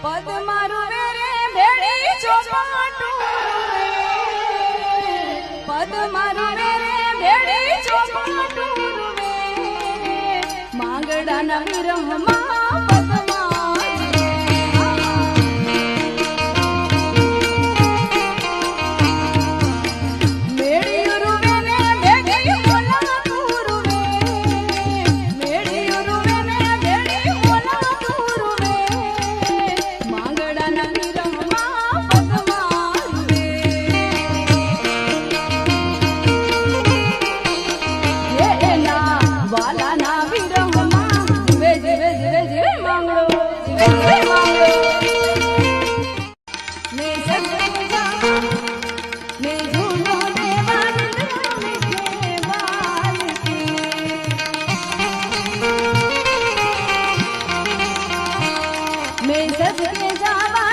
પદ મારું વેરે ભેડી ચોપાટું પદ મારું વેરે ભેડી ચોપાટું માંગડાના વિરહમાં मैं सज के जावा